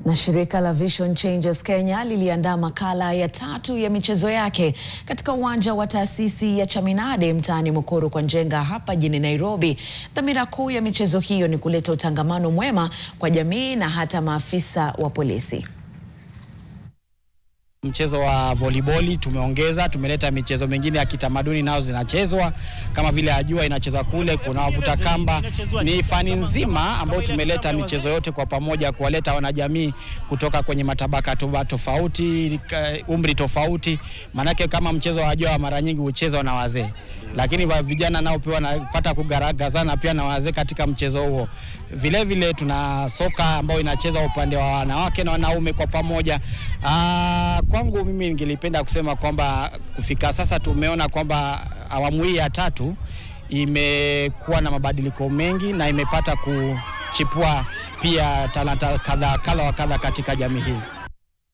Na shirika la Vision Changes Kenya liliandaa makala ya 3 ya michezo yake katika uwanja wa taasisi ya Chaminade mtaani Mukuru kwa Njenga hapa jijini Nairobi. Dhamira kuu ya michezo hiyo ni kuleta utangamano mwema kwa jamii na hata maafisa wa polisi. Mchezo wa volleyball tumeleta michezo mingine ya kitamaduni nao zinachezwa kama vile ajua inachezwa kule, kuna wavuta kamba. Ni fani nzima ambayo tumeleta michezo yote kwa pamoja kuwaleta wanajamii kutoka kwenye matabaka tofauti, umri tofauti. Manake kama mchezo wa ajua mara nyingi huchezwa na wazee, lakini vijana nao pia wanapata kugaragazana pia na wazee katika mchezo huo. Vile vile tuna soka ambayo inachezwa upande wa wanawake na wanaume kwa pamoja. Kwangu mimi ningelipenda kusema kwamba kufika sasa tumeona kwamba awamu hii ya 3 imekuwa na mabadiliko mengi na imepata kuchipua pia talanta kadha katika jamii hii.